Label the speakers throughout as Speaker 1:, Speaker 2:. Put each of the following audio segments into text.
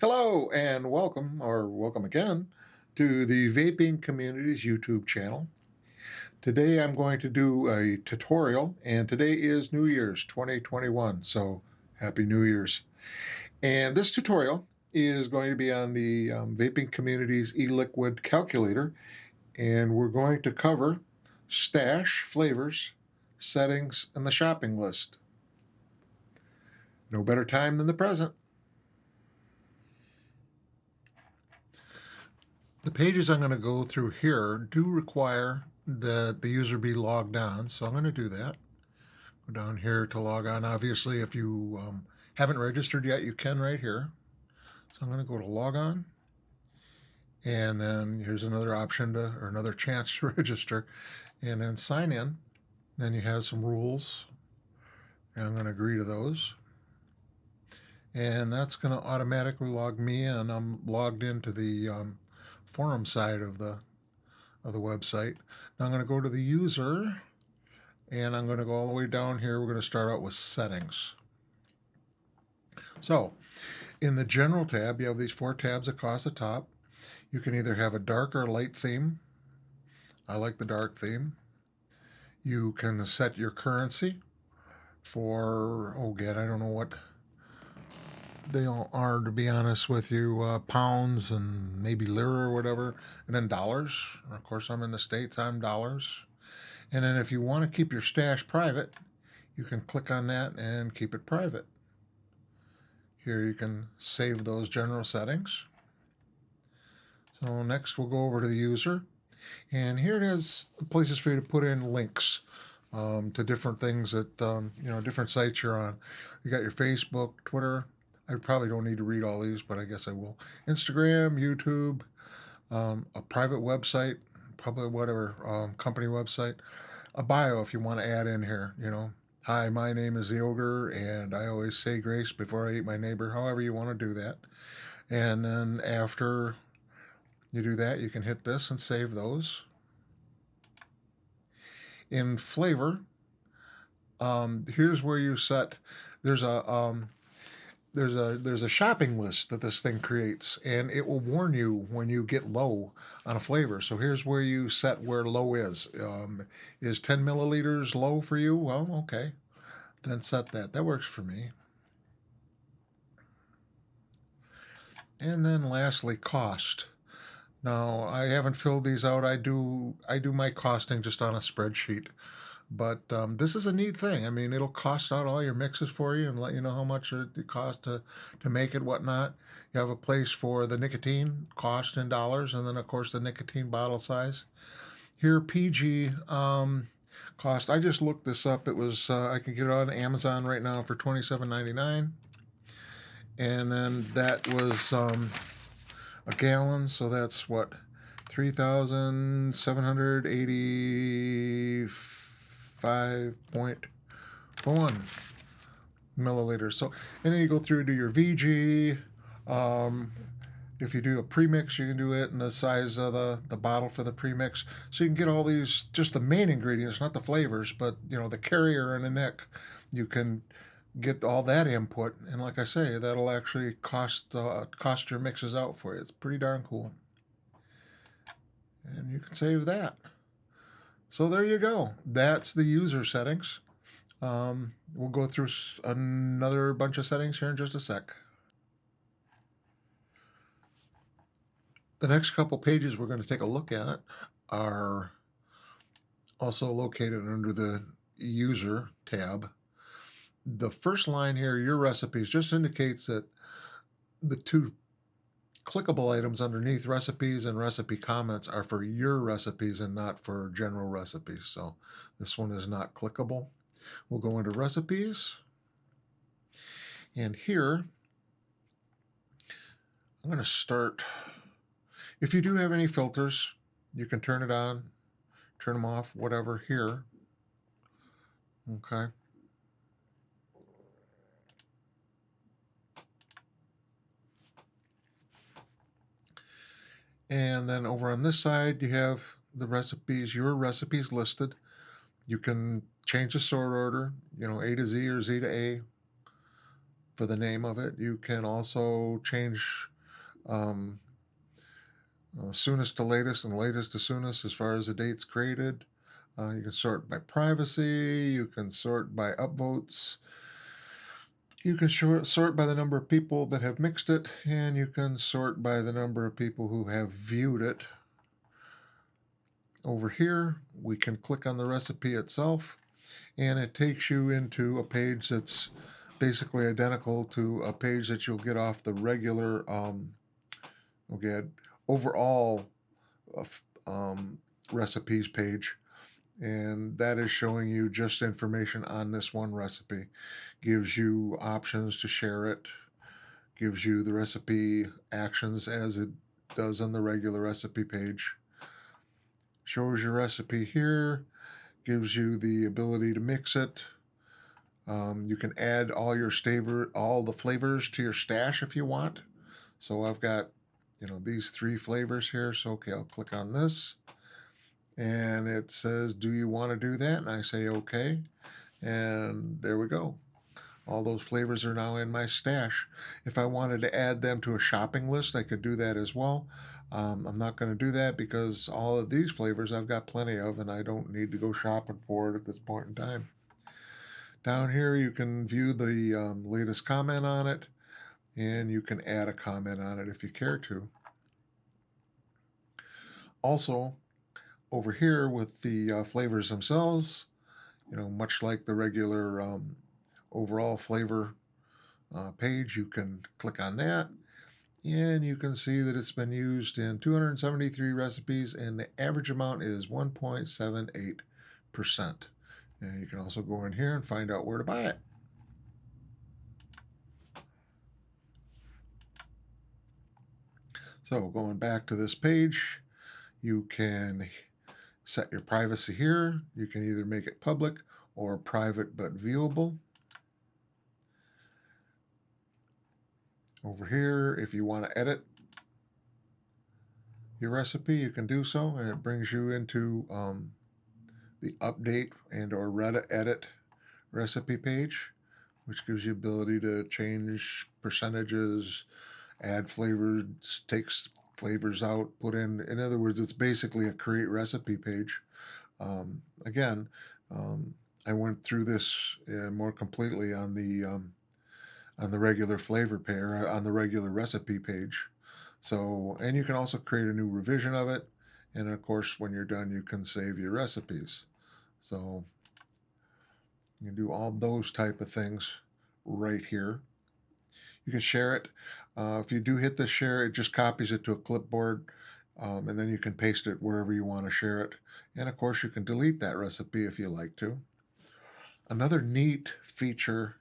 Speaker 1: Hello and welcome, or welcome again, to the Vaping Community's YouTube channel. Today I'm going to do a tutorial, and today is New Year's 2021, so Happy New Year's. And this tutorial is going to be on the Vaping Community's e-liquid calculator, and we're going to cover stash, flavors, settings, and the shopping list. No better time than the present. The pages I'm going to go through here do require that the user be logged on, so I'm going to do that. Go down here to log on. Obviously, if you haven't registered yet, you can right here. So I'm going to go to log on, and then here's another option or another chance to register, and then sign in. Then you have some rules, and I'm going to agree to those. And that's going to automatically log me in. I'm logged into the forum side of the website. Now I'm going to go to the user, and I'm going to go all the way down here. We're going to start out with settings. So in the general tab, you have these 4 tabs across the top. You can either have a dark or light theme. I like the dark theme. You can set your currency for, oh God, I don't know what they all are, to be honest with you, pounds and maybe lira or whatever, and then dollars. Of course, I'm in the States, I'm dollars. And then if you want to keep your stash private, you can click on that and keep it private. Here you can save those general settings. So next we'll go over to the user. And here it has places for you to put in links to different things that, different sites you're on. You got your Facebook, Twitter. I probably don't need to read all these, but I guess I will. Instagram, YouTube, a private website, probably whatever, company website. A bio if you want to add in here, Hi, my name is the Ogre, and I always say grace before I eat my neighbor, however you want to do that. And then after you do that, you can hit this and save those. In flavor, here's where you set, there's a shopping list that this thing creates, and it will warn you when you get low on a flavor. So here's where you set where low is. Is 10 milliliters low for you? Well, okay, then set that. That works for me. And then lastly, cost. Now, I haven't filled these out. I do my costing just on a spreadsheet. But this is a neat thing. I mean, it'll cost out all your mixes for you and let you know how much it costs to make it, whatnot. You have a place for the nicotine cost in dollars, and then, of course, the nicotine bottle size. Here, PG cost. I just looked this up. It was I can get it on Amazon right now for $27.99. And then that was a gallon, so that's what, 3,785.1 milliliters. So, and then you go through to your VG. If you do a premix, you can do it in the size of the bottle for the premix. So you can get all these, just the main ingredients, not the flavors, but the carrier and the nick. You can get all that input, and like I say, that'll actually cost your mixes out for you. It's pretty darn cool, and you can save that. So there you go. That's the user settings. We'll go through another bunch of settings here in just a sec. The next couple pages we're going to take a look at are also located under the user tab. The first line here, your recipes, just indicates that the 2 clickable items underneath recipes and recipe comments are for your recipes and not for general recipes. So this one is not clickable. We'll go into recipes. And here, I'm going to start. If you do have any filters, you can turn it on, turn them off, whatever here. Okay. And then over on this side, you have the recipes, your recipes listed. You can change the sort order, A to Z or Z to A. for the name of it. You can also change um, soonest to latest and latest to soonest as far as the dates created. You can sort by privacy. You can sort by upvotes. You can sort by the number of people that have mixed it, and you can sort by the number of people who have viewed it. Over here, we can click on the recipe itself, and it takes you into a page that's basically identical to a page that you'll get off the regular okay, overall um, recipes page. And that is showing you just information on this one recipe. Gives you options to share it, gives you the recipe actions as it does on the regular recipe page. Shows your recipe here, gives you the ability to mix it. You can add all the flavors to your stash if you want. So I've got, these 3 flavors here. So okay, I'll click on this, and it says, "Do you want to do that?" And I say okay, and there we go. All those flavors are now in my stash. If I wanted to add them to a shopping list, I could do that as well. I'm not going to do that because all of these flavors I've got plenty of, and I don't need to go shopping for it at this point in time. Down here, you can view the latest comment on it, and you can add a comment on it if you care to. Also, over here with the flavors themselves, much like the regular overall flavor page, you can click on that, and you can see that it's been used in 273 recipes, and the average amount is 1.78%. And you can also go in here and find out where to buy it. So going back to this page, you can set your privacy here. You can either make it public or private but viewable. Over here, if you want to edit your recipe, you can do so, and it brings you into the update and or edit recipe page, which gives you ability to change percentages, add flavors, takes flavors out, put in. In other words, it's basically a create recipe page. Again, I went through this more completely on the regular flavor pair, on the regular recipe page. So, and you can also create a new revision of it. And of course, when you're done, you can save your recipes. So you can do all those type of things right here. You can share it. If you do hit the share, it just copies it to a clipboard, and then you can paste it wherever you want to share it. And of course, you can delete that recipe if you like to. Another neat feature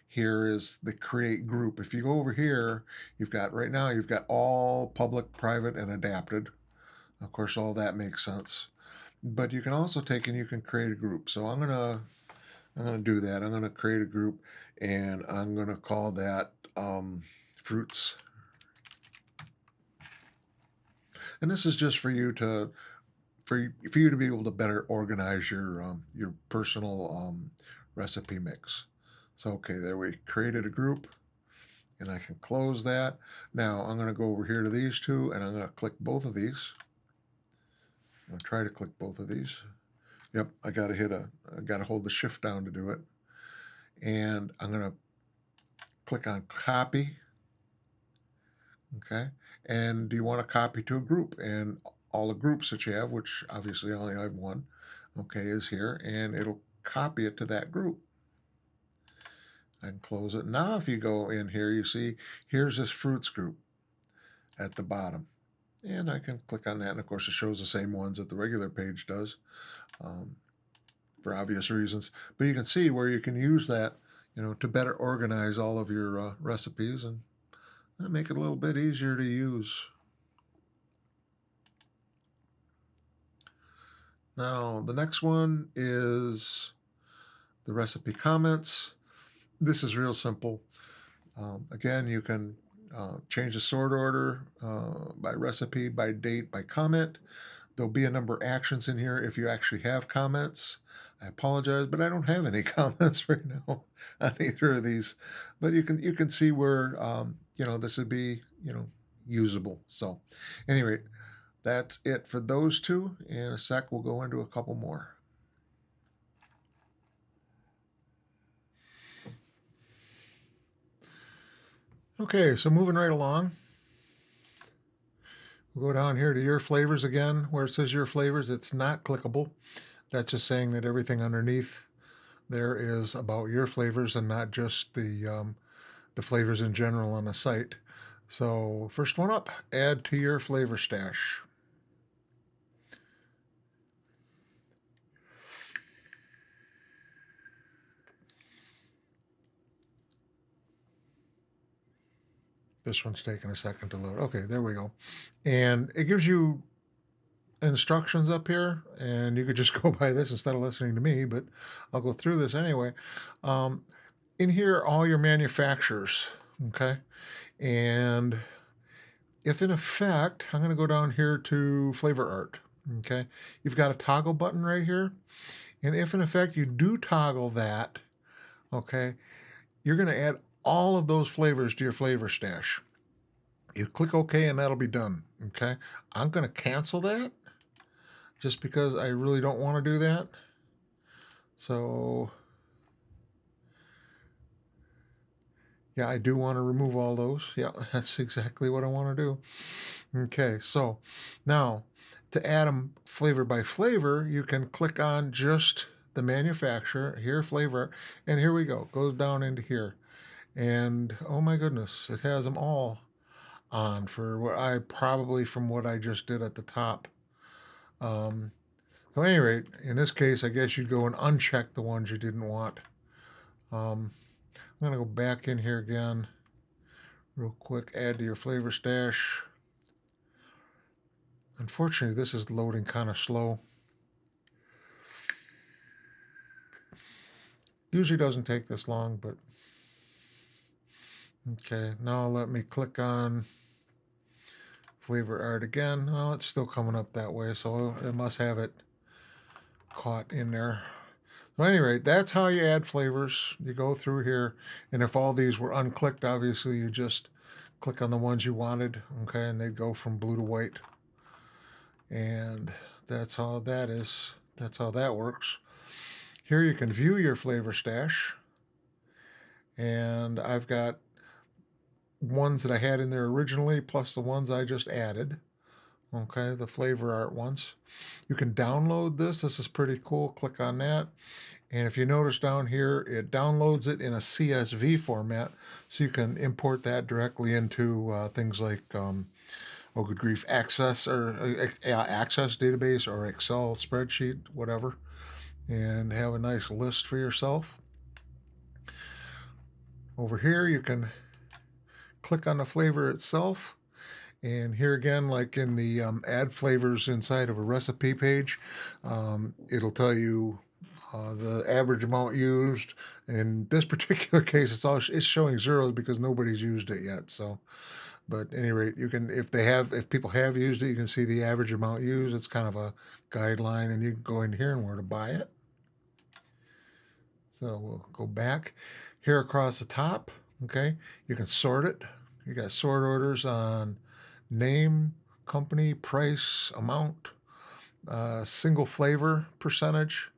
Speaker 1: here is the create group. If you go over here, right now you've got all public, private, and adapted. Of course, all that makes sense. But you can also take and you can create a group. So I'm gonna do that. I'm gonna create a group, and I'm gonna call that fruits. And this is just for you to be able to better organize your personal recipe mix. So okay, there we created a group, and I can close that. Now I'm going to go over here to these two, and I'm going to click both of these. I'm going to try to click both of these. Yep, I got to hold the shift down to do it. And I'm going to click on copy. Okay, and do you want to copy to a group? And all the groups that you have, which obviously I only have one, okay, is here, and it'll copy it to that group. I can close it. Now if you go in here, you see here's this fruits group at the bottom. And I can click on that, and of course it shows the same ones that the regular page does, um, for obvious reasons. But you can see where you can use that, to better organize all of your recipes and make it a little bit easier to use. Now the next one is the recipe comments. This is real simple. Again, you can change the sort order by recipe, by date, by comment. There'll be a number of actions in here if you actually have comments. I apologize, but I don't have any comments right now on either of these. But you can see where this would be usable. So, anyway, that's it for those two. In a sec, we'll go into a couple more. Okay, so moving right along. We'll go down here to your flavors again. Where it says your flavors, it's not clickable. That's just saying that everything underneath there is about your flavors and not just the flavors in general on the site. So first one up, add to your flavor stash. This one's taking a second to load. Okay, there we go. And it gives you instructions up here, and you could just go by this instead of listening to me, but I'll go through this anyway. Um, in here, all your manufacturers, okay? And if in effect, I'm going to go down here to flavor art, okay? You've got a toggle button right here. And if in effect you do toggle that, okay, you're going to add all of those flavors to your flavor stash. You click OK and that'll be done, okay? I'm going to cancel that just because I really don't want to do that. So, yeah, I do want to remove all those. Yeah, that's exactly what I want to do. Okay, so now to add them flavor by flavor, you can click on just the manufacturer, here flavor, and here we go. Goes down into here. And oh my goodness, it has them all on for what I probably from what I just did at the top. So at any rate, in this case, I guess you'd go and uncheck the ones you didn't want. I'm going to go back in here again real quick, add to your flavor stash. Unfortunately, this is loading kind of slow. Usually doesn't take this long, but okay. Now let me click on flavor art again. Well, it's still coming up that way, so it must have it caught in there. So at any rate, that's how you add flavors. You go through here, and if all these were unclicked, obviously you just click on the ones you wanted, okay, and they'd go from blue to white. And that's how that is. That's how that works. Here you can view your flavor stash, and I've got ones that I had in there originally plus the ones I just added. Okay, the flavor art ones. You can download this. This is pretty cool. Click on that. And if you notice down here, it downloads it in a CSV format, so you can import that directly into things like, oh good grief, Access or Access database or Excel spreadsheet, whatever, and have a nice list for yourself. Over here, you can click on the flavor itself. And here again, like in the add flavors inside of a recipe page, it'll tell you the average amount used. In this particular case, it's showing zeros because nobody's used it yet. So, but at any rate, you can if people have used it, you can see the average amount used. It's kind of a guideline, and you can go in here and where to buy it. So we'll go back here across the top. Okay, you can sort it. You got sort orders on name, company, price, amount, single flavor percentage,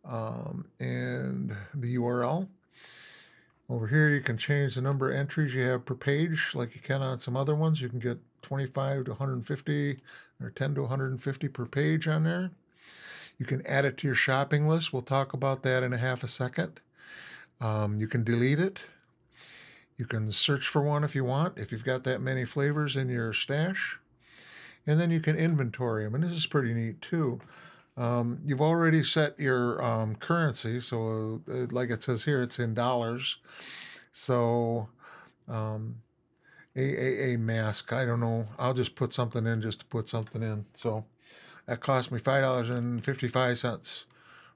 Speaker 1: and the URL. Over here, you can change the number of entries you have per page, like you can on some other ones. You can get 25 to 150 or 10 to 150 per page on there. You can add it to your shopping list. We'll talk about that in a half a second. You can delete it. You can search for one if you want, if you've got that many flavors in your stash. And then you can inventory them. And this is pretty neat too. You've already set your currency. So like it says here, it's in dollars. So a mask, I don't know. I'll just put something in just to put something in. So that cost me $5.55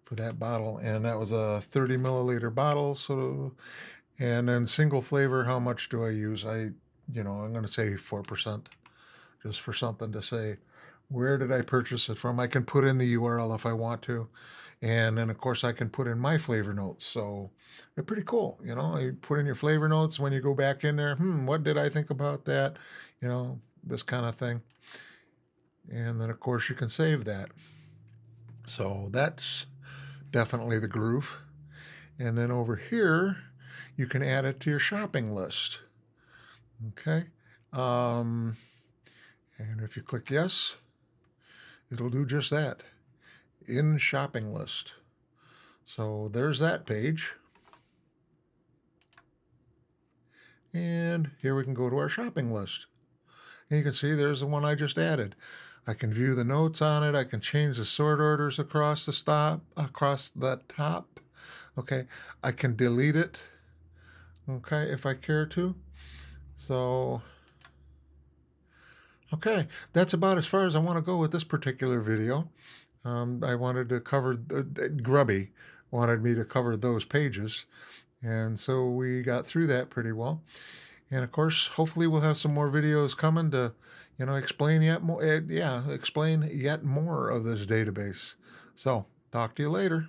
Speaker 1: for that bottle. And that was a 30 milliliter bottle. So, and then single flavor, how much do I use? I'm going to say 4%, just for something to say. Where did I purchase it from? I can put in the URL if I want to. And then, of course, I can put in my flavor notes. So they're pretty cool. You put in your flavor notes when you go back in there. What did I think about that? This kind of thing. And then, of course, you can save that. So that's definitely the groove. And then over here, you can add it to your shopping list. Okay. Um, and if you click yes, it'll do just that. In shopping list. So there's that page. And here we can go to our shopping list. And you can see there's the one I just added. I can view the notes on it. I can change the sort orders across the top. Okay. I can delete it. Okay, if I care to. So, okay, that's about as far as I want to go with this particular video. I wanted to cover, Grubby wanted me to cover those pages. And so we got through that pretty well. And of course, hopefully we'll have some more videos coming to, explain yet more, explain yet more of this database. So talk to you later.